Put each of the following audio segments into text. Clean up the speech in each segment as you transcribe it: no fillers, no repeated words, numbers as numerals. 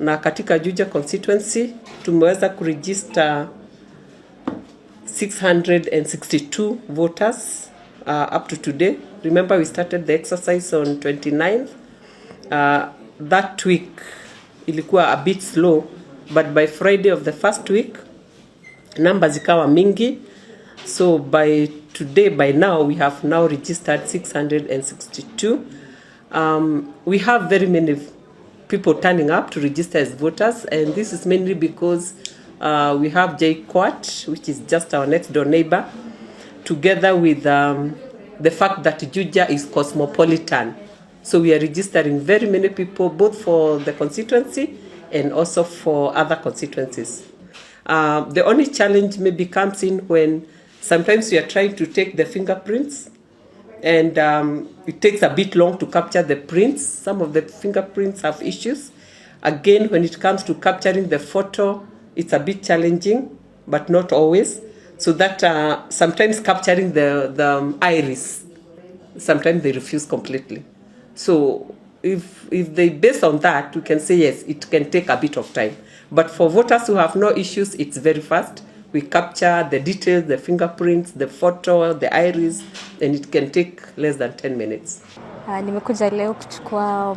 na katika Juja constituency tumeweza kuregister 662 voters up to today. Remember, we started the exercise on 29th. That week ilikuwa a bit slow, but by Friday of the first week numbers ikawa mingi. So by today, by now, we have now registered 662. We have very many people turning up to register as voters, and this is mainly because we have JKUAT, which is just our next door neighbor, together with the fact that Juja is cosmopolitan. So we are registering very many people, both for the constituency and also for other constituencies. The only challenge maybe comes in when sometimes we are trying to take the fingerprints, and it takes a bit long to capture the prints. Some of the fingerprints have issues. Again, when it comes to capturing the photo, it's a bit challenging, but not always. So that sometimes capturing the iris, sometimes they refuse completely. So if they base on that, we can say yes, it can take a bit of time. But for voters who have no issues, it's very fast. We capture the details, the fingerprints, the photo, the iris, and it can take less than 10 minutes. Nimekuja leo kuchukua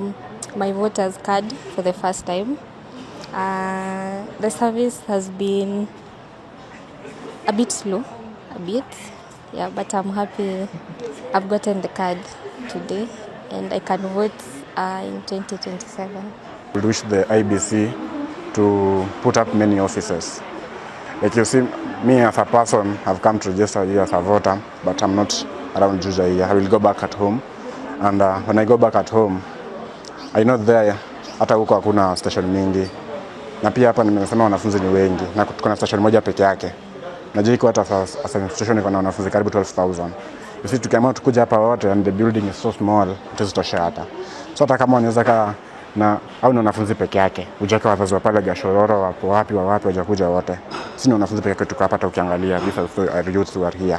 my voters card for the first time. The service has been a bit slow, yeah, but I'm happy I've gotten the card today and I can vote in 2027. We wish the IEBC to put up many offices. Like you see, me as a person have come to register here as a voter, but I'm not around Juja here. I will go back at home, and when I go back at home, I know there hata huko hakuna station mingi, na pia hapa nimesema wanafunzi ni wengi, na kuna station moja peke yake. Najua iko hata station iko na wanafunzi karibu 12,000. You see, tukiamua tukuja hapa wote and the building is so small, tutazitosha hata. So hata kama wanaweza na au ni wanafunzi peke yake, ujaka wazazi wa pale Gashororo wapo wapi wajakuja wote. Si ni wanafunzi peke yake, tuko hapa ukiangalia these are youths who are here.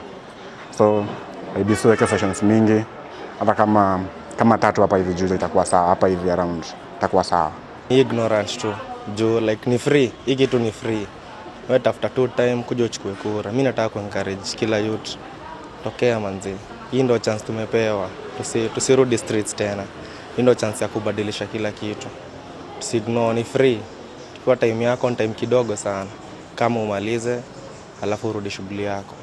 So IEBC weke sessions mingi, hata kama tatu hapa hivi Juja itakuwa sawa, hapa hivi around itakuwa sawa. Ignorance tu juu like ni free, hii kitu ni free. Wewe tafuta tu time kuja uchukue kura. Mimi nataka ku-encourage kila youth tokea manzi. Hii ndio chance tumepewa, tusirudi streets tena. Hii ndio chance ya kubadilisha kila kitu. Signal ni free. Kwa time yako ni time kidogo sana. Kama umalize alafu urudi shughuli yako.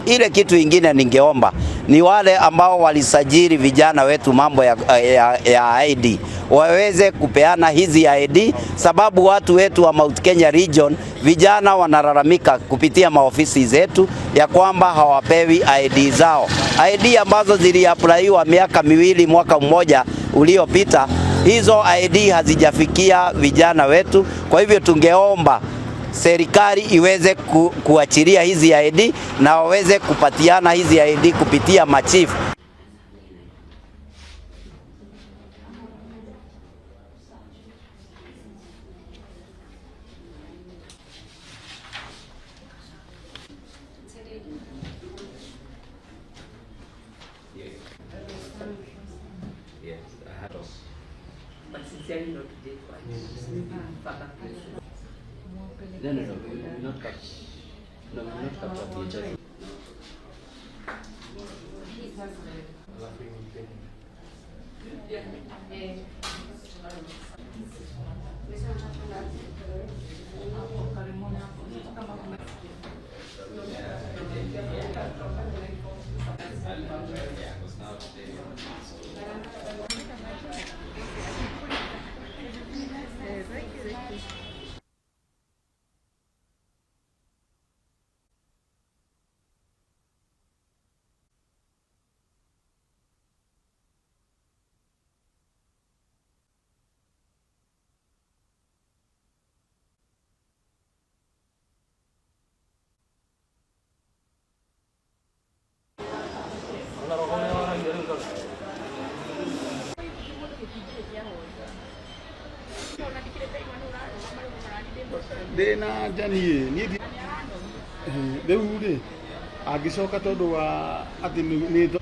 Ile kitu ingine ningeomba ni wale ambao walisajili vijana wetu mambo ya ID waweze kupeana hizi ID, sababu watu wetu wa Mount Kenya region vijana wanalalamika kupitia maofisi zetu ya kwamba hawapewi ID zao. ID ambazo ziliapplywa miaka 2 mwaka mmoja uliopita, hizo ID hazijafikia vijana wetu. Kwa hivyo tungeomba serikali iweze kuachilia hizi ID na waweze kupatiana hizi ID kupitia machifu. No, we will not capture. No, we will not capture VHS. Dena jani ni de ude agisoka todo wa ati ni do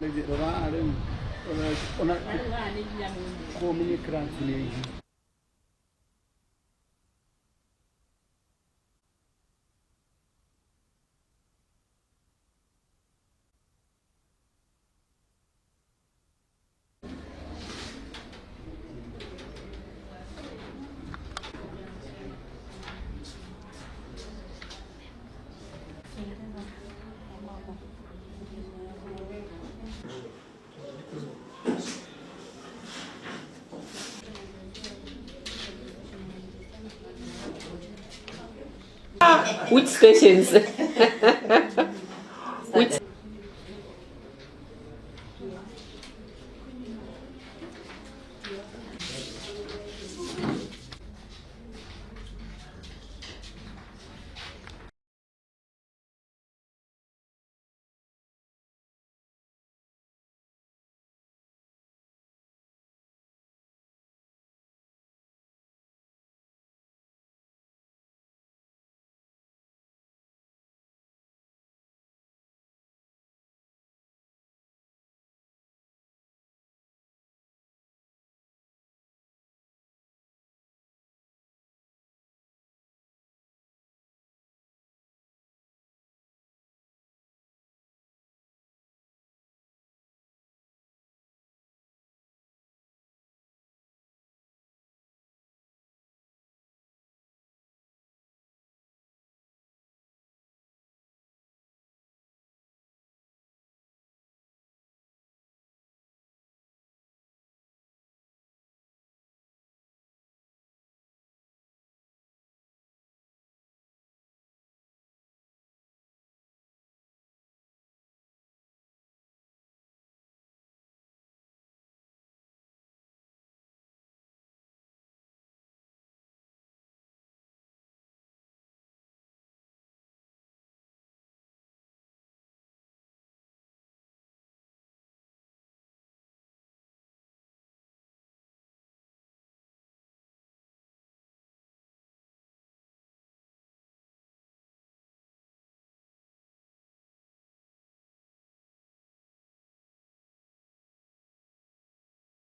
le ro ona ko mini kran ne. Which stations?